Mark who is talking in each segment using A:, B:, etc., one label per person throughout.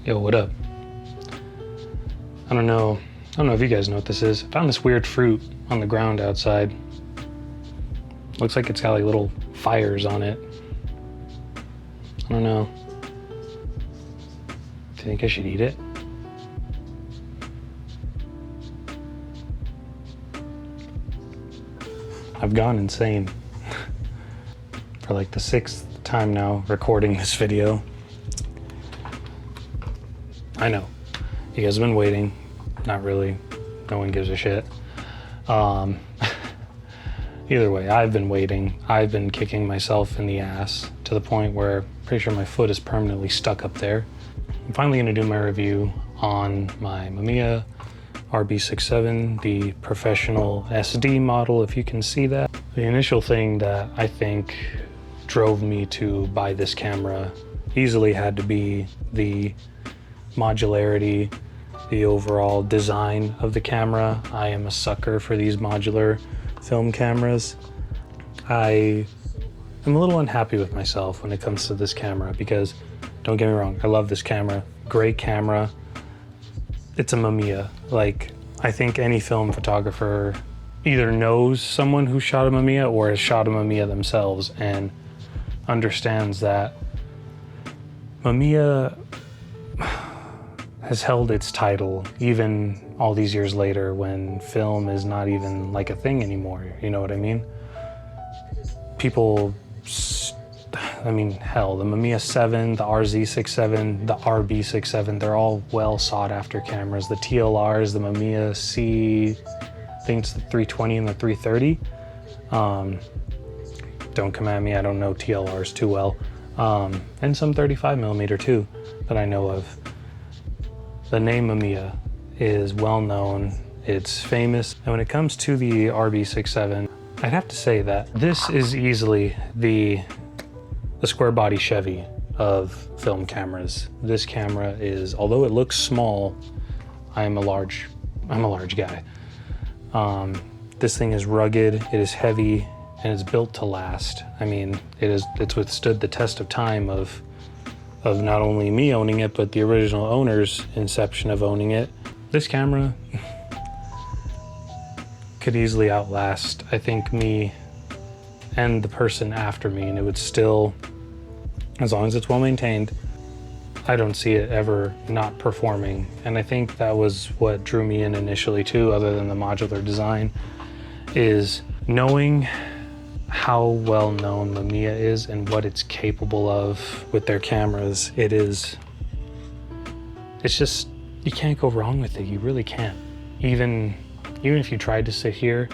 A: Yo, what up? I don't know if you guys know what this is. I found this weird fruit on the ground outside. Looks like it's got like little fires on it. I don't know. Do you think I should eat it? I've gone insane for like the 6th time now recording this video. I know, you guys have been waiting. Not really, no one gives a shit. Either way, I've been waiting. I've been kicking myself in the ass to the point where I'm pretty sure my foot is permanently stuck up there. I'm finally gonna do my review on my Mamiya RB67, the professional SD model, if you can see that. The initial thing that I think drove me to buy this camera easily had to be the modularity, the overall design of the camera. I am a sucker for these modular film cameras. I am a little unhappy with myself when it comes to this camera because, don't get me wrong, I love this camera. Great camera. It's a Mamiya. Like, I think any film photographer either knows someone who shot a Mamiya or has shot a Mamiya themselves and understands that Mamiya has held its title even all these years later when film is not even like a thing anymore. You know what I mean? People, I mean, hell, the Mamiya 7, the RZ67, the RB67, they're all well sought after cameras. The TLRs, the Mamiya C, I think it's the 320 and the 330. Don't come at me, I don't know TLRs too well. And some 35mm too that I know of. The name Mamiya is well known, it's famous. And when it comes to the RB67, I'd have to say that this is easily the square body Chevy of film cameras. This camera is, although it looks small, I'm a large guy. This thing is rugged, it is heavy, and it's built to last. I mean, it's withstood the test of time of not only me owning it, but the original owner's inception of owning it. This camera could easily outlast, I think, me and the person after me, and it would still, as long as it's well maintained, I don't see it ever not performing. And I think that was what drew me in initially too, other than the modular design, is knowing how well known Mamiya is and what it's capable of with their cameras. It's just, you can't go wrong with it. You really can't. Even if you tried to sit here,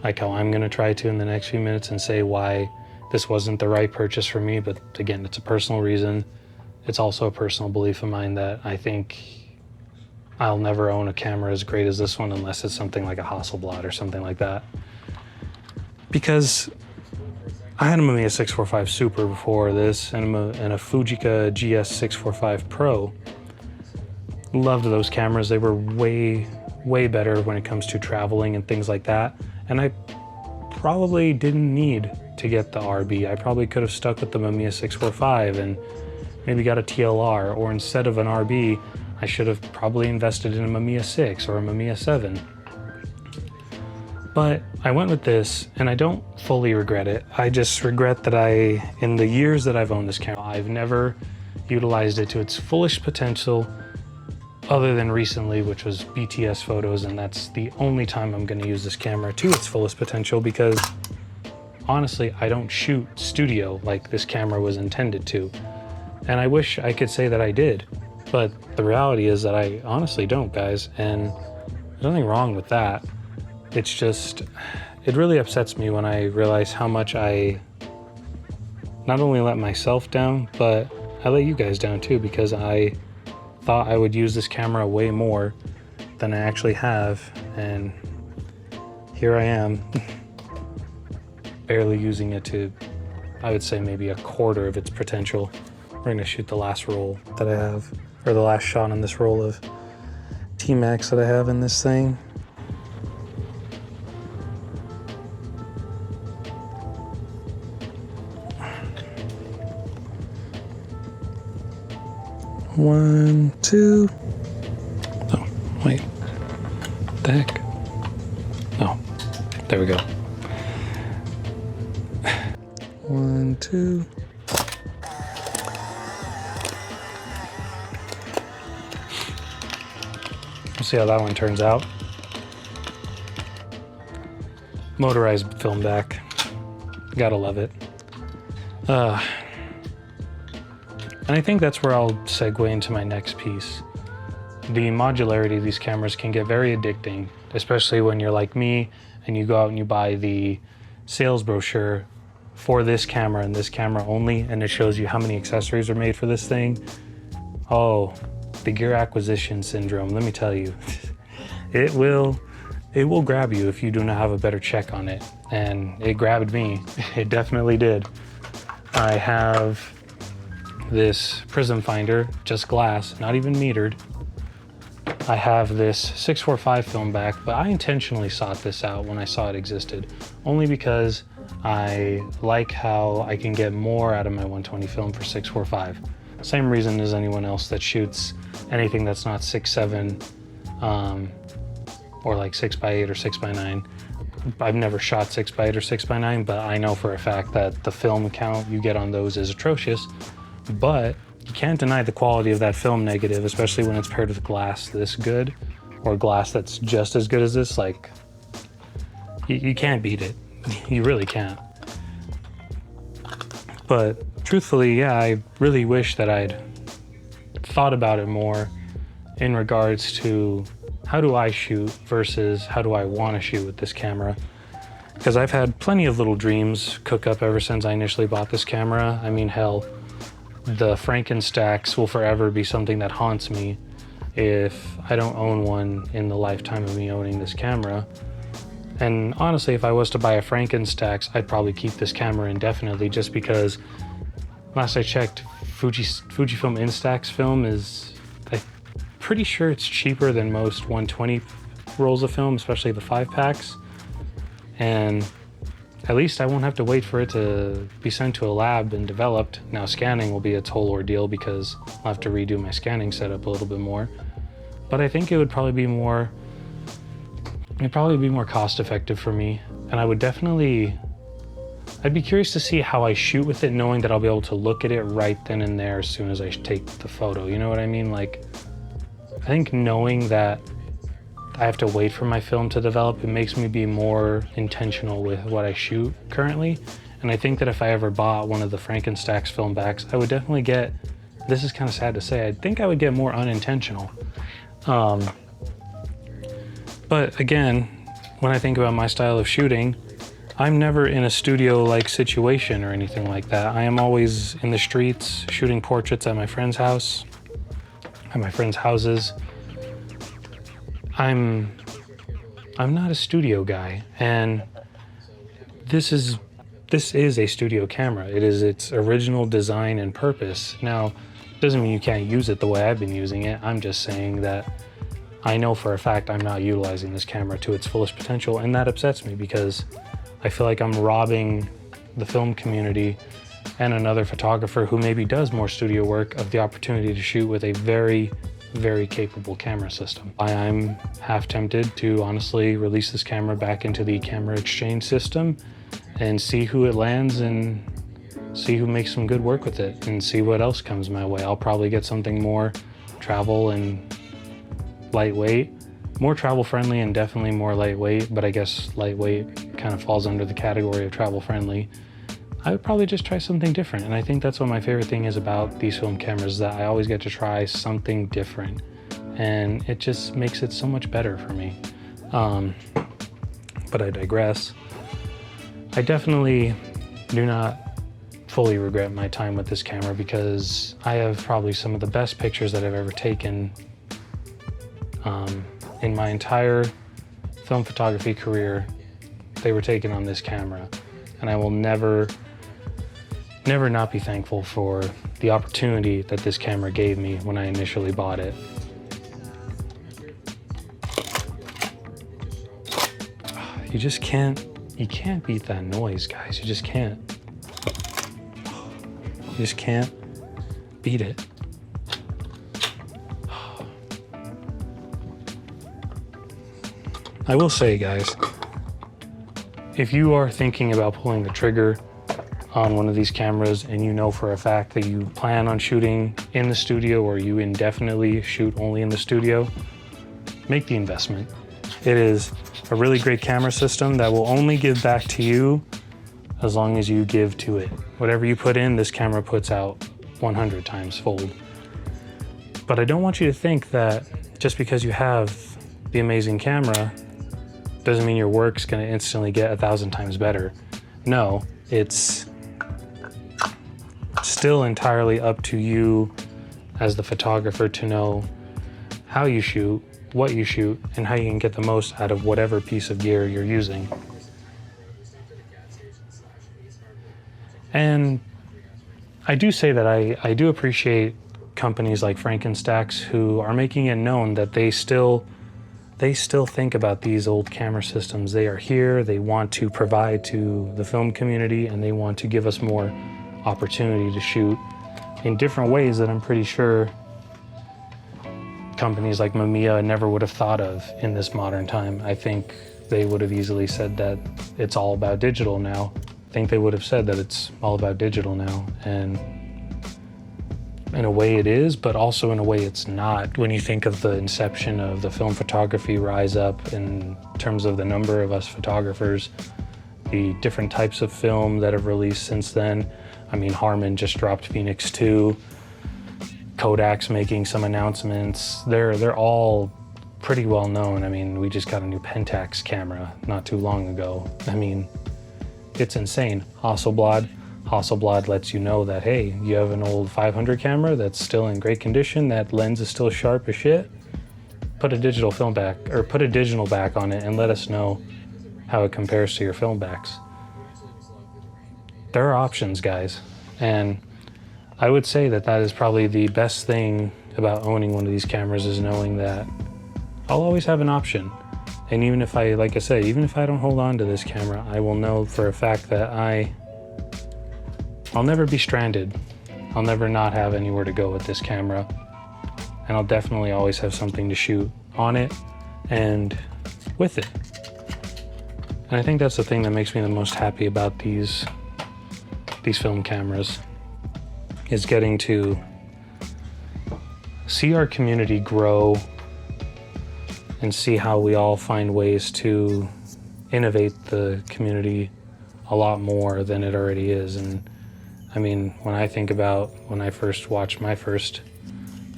A: like how I'm gonna try to in the next few minutes, and say why this wasn't the right purchase for me, but again, it's a personal reason. It's also a personal belief of mine that I think I'll never own a camera as great as this one unless it's something like a Hasselblad or something like that. Because I had a Mamiya 645 Super before this and a Fujica GS645 Pro. Loved those cameras. They were way better when it comes to traveling and things like that. And I probably didn't need to get the RB. I probably could have stuck with the Mamiya 645 and maybe got a TLR, or instead of an RB, I should have probably invested in a Mamiya 6 or a Mamiya 7. But I went with this, and I don't fully regret it. I just regret that in the years that I've owned this camera, I've never utilized it to its fullest potential, other than recently, which was BTS photos, and that's the only time I'm gonna use this camera to its fullest potential, because honestly, I don't shoot studio like this camera was intended to. And I wish I could say that I did, but the reality is that I honestly don't, guys, and there's nothing wrong with that. It's just, it really upsets me when I realize how much I not only let myself down, but I let you guys down too, because I thought I would use this camera way more than I actually have, and here I am, barely using it to, I would say, maybe a quarter of its potential. We're gonna shoot the last roll that I have, or the last shot on this roll of T-Max that I have in this thing. 1, 2. Oh, wait. What the heck? Oh, there we go. 1, 2. We'll see how that one turns out. Motorized film back. Gotta love it. And I think that's where I'll segue into my next piece. The modularity of these cameras can get very addicting, especially when you're like me and you go out and you buy the sales brochure for this camera and this camera only, and it shows you how many accessories are made for this thing. Oh, the gear acquisition syndrome, let me tell you. It will grab you if you do not have a better check on it. And it grabbed me. It definitely did. I have this prism finder, just glass, not even metered. I have this 645 film back, but I intentionally sought this out when I saw it existed, only because I like how I can get more out of my 120 film for 645. Same reason as anyone else that shoots anything that's not 6.7 or like 6x8 or 6x9. I've never shot 6x8 or 6x9, but I know for a fact that the film count you get on those is atrocious. But you can't deny the quality of that film negative, especially when it's paired with glass this good, or glass that's just as good as this. Like, you can't beat it. You really can't. But truthfully, yeah, I really wish that I'd thought about it more in regards to how do I shoot versus how do I want to shoot with this camera. Because I've had plenty of little dreams cook up ever since I initially bought this camera. I mean, hell, the Frankenstacks will forever be something that haunts me if I don't own one in the lifetime of me owning this camera. And honestly, if I was to buy a Frankenstacks, I'd probably keep this camera indefinitely, just because last I checked, Fujifilm Instax film is, I'm pretty sure it's cheaper than most 120 rolls of film, especially the 5-packs. And at least I won't have to wait for it to be sent to a lab and developed. Now scanning will be its whole ordeal because I'll have to redo my scanning setup a little bit more. But I think it would probably be more, it'd probably be more cost effective for me. And I'd be curious to see how I shoot with it, knowing that I'll be able to look at it right then and there as soon as I take the photo. You know what I mean? Like, I think knowing that I have to wait for my film to develop, it makes me be more intentional with what I shoot currently. And I think that if I ever bought one of the Frankenstacks film backs, I would definitely get, this is kind of sad to say, I think I would get more unintentional. But again, when I think about my style of shooting, I'm never in a studio-like situation or anything like that. I am always in the streets, shooting portraits at my friend's house, at my friends' houses. I'm not a studio guy, and this is a studio camera. It is its original design and purpose. Now, doesn't mean you can't use it the way I've been using it. I'm just saying that I know for a fact I'm not utilizing this camera to its fullest potential, and that upsets me because I feel like I'm robbing the film community and another photographer who maybe does more studio work of the opportunity to shoot with a very, very capable camera system. I'm half tempted to honestly release this camera back into the camera exchange system and see who it lands and see who makes some good work with it and see what else comes my way. I'll probably get something more travel and lightweight, more travel friendly and definitely more lightweight, but I guess lightweight kind of falls under the category of travel friendly. I would probably just try something different, and I think that's what my favorite thing is about these film cameras, that I always get to try something different, and it just makes it so much better for me. But I digress. I definitely do not fully regret my time with this camera because I have probably some of the best pictures that I've ever taken in my entire film photography career. They were taken on this camera, and I will never not be thankful for the opportunity that this camera gave me when I initially bought it. You can't beat that noise, guys. You just can't. You just can't beat it. I will say, guys, if you are thinking about pulling the trigger on one of these cameras and you know for a fact that you plan on shooting in the studio or you indefinitely shoot only in the studio, make the investment. It is a really great camera system that will only give back to you as long as you give to it. Whatever you put in, this camera puts out 100 times fold. But I don't want you to think that just because you have the amazing camera doesn't mean your work's gonna instantly get 1,000 times better. No, it's still entirely up to you as the photographer to know how you shoot, what you shoot, and how you can get the most out of whatever piece of gear you're using. And I do say that I do appreciate companies like Frankenstacks who are making it known that they still think about these old camera systems. They are here, they want to provide to the film community, and they want to give us more opportunity to shoot in different ways that I'm pretty sure companies like Mamiya never would have thought of in this modern time. I think they would have easily said that it's all about digital now. I think they would have said that it's all about digital now, and in a way it is, but also in a way it's not. When you think of the inception of the film photography rise up in terms of the number of us photographers, the different types of film that have released since then. I mean, Harman just dropped Phoenix 2, Kodak's making some announcements. They're all pretty well known. I mean, we just got a new Pentax camera not too long ago. I mean, it's insane. Hasselblad lets you know that, hey, you have an old 500 camera that's still in great condition, that lens is still sharp as shit. Put a digital film back, or put a digital back on it and let us know how it compares to your film backs. There are options, guys. And I would say that that is probably the best thing about owning one of these cameras, is knowing that I'll always have an option. And even if I, like I said, even if I don't hold on to this camera, I will know for a fact that I'll never be stranded. I'll never not have anywhere to go with this camera. And I'll definitely always have something to shoot on it and with it. And I think that's the thing that makes me the most happy about these film cameras, is getting to see our community grow and see how we all find ways to innovate the community a lot more than it already is. And I mean, when I think about when I first watched my first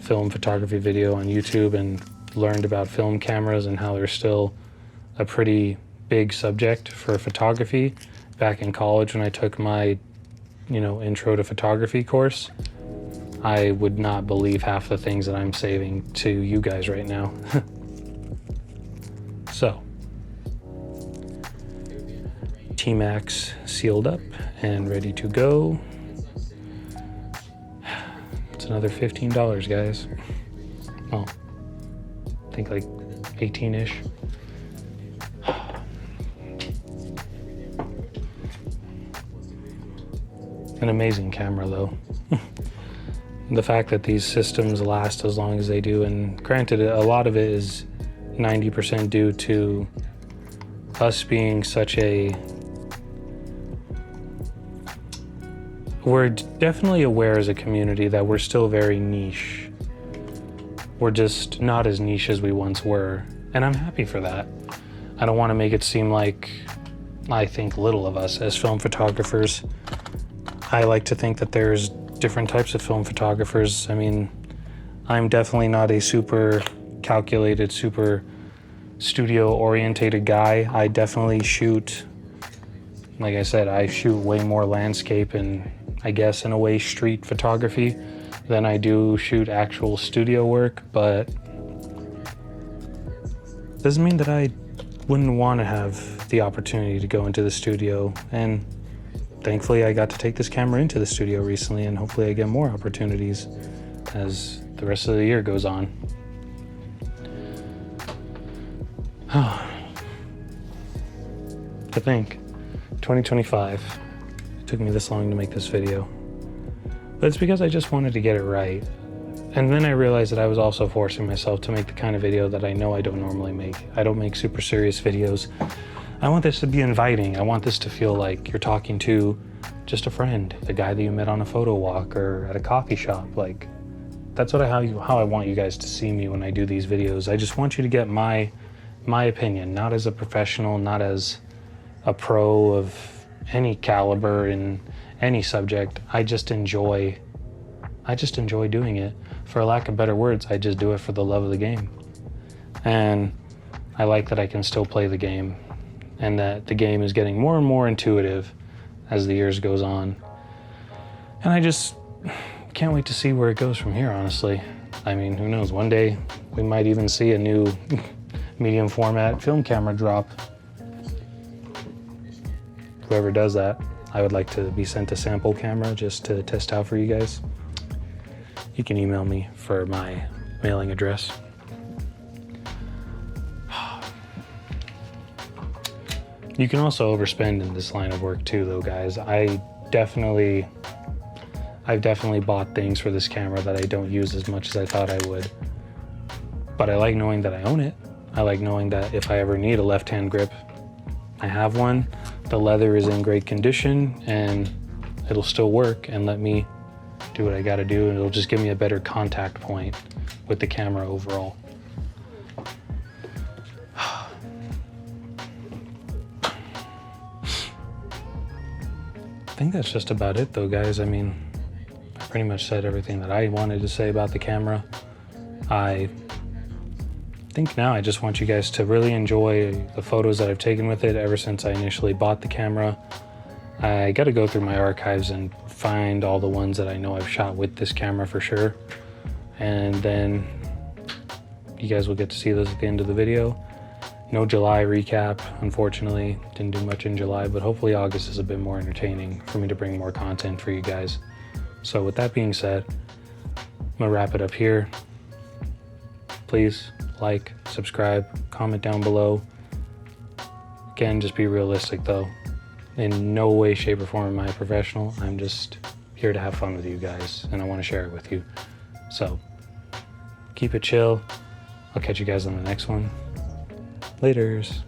A: film photography video on YouTube and learned about film cameras and how they're still a pretty big subject for photography back in college when I took my, intro to photography course, I would not believe half the things that I'm saying to you guys right now. So, T-Max sealed up and ready to go. It's another $15, guys. Well, I think like 18-ish. An amazing camera, though. The fact that these systems last as long as they do, and granted, a lot of it is 90% due to us being such a... We're definitely aware as a community that we're still very niche. We're just not as niche as we once were, and I'm happy for that. I don't want to make it seem like I think little of us as film photographers. I like to think that there's different types of film photographers. I mean, I'm definitely not a super calculated, super studio-orientated guy. I definitely shoot, like I said, I shoot way more landscape and I guess in a way street photography than I do shoot actual studio work, but doesn't mean that I wouldn't want to have the opportunity to go into the studio. And thankfully I got to take this camera into the studio recently, and hopefully I get more opportunities as the rest of the year goes on. To think, 2025, it took me this long to make this video. But it's because I just wanted to get it right. And then I realized that I was also forcing myself to make the kind of video that I know I don't normally make. I don't make super serious videos. I want this to be inviting. I want this to feel like you're talking to just a friend, the guy that you met on a photo walk or at a coffee shop. Like, that's how I want you guys to see me when I do these videos. I just want you to get my opinion, not as a professional, not as a pro of any caliber in any subject. I just enjoy doing it. For lack of better words, I just do it for the love of the game. And I like that I can still play the game, and that the game is getting more and more intuitive as the years goes on. And I just can't wait to see where it goes from here, honestly. I mean, who knows, one day we might even see a new medium format film camera drop. Whoever does that, I would like to be sent a sample camera just to test out for you guys. You can email me for my mailing address. You can also overspend in this line of work too, though, guys. I've definitely bought things for this camera that I don't use as much as I thought I would. But I like knowing that I own it. I like knowing that if I ever need a left-hand grip, I have one. The leather is in great condition and it'll still work and let me do what I gotta do, and it'll just give me a better contact point with the camera overall. I think that's just about it though, guys. I mean, I pretty much said everything that I wanted to say about the camera. I think now I just want you guys to really enjoy the photos that I've taken with it ever since I initially bought the camera. I got to go through my archives and find all the ones that I know I've shot with this camera for sure. And then you guys will get to see those at the end of the video. No July recap, unfortunately. Didn't do much in July, but hopefully August is a bit more entertaining for me to bring more content for you guys. So with that being said, I'm gonna wrap it up here. Please like, subscribe, comment down below. Again, just be realistic though. In no way, shape, or form am I a professional. I'm just here to have fun with you guys, and I want to share it with you. So, keep it chill. I'll catch you guys on the next one. Laters.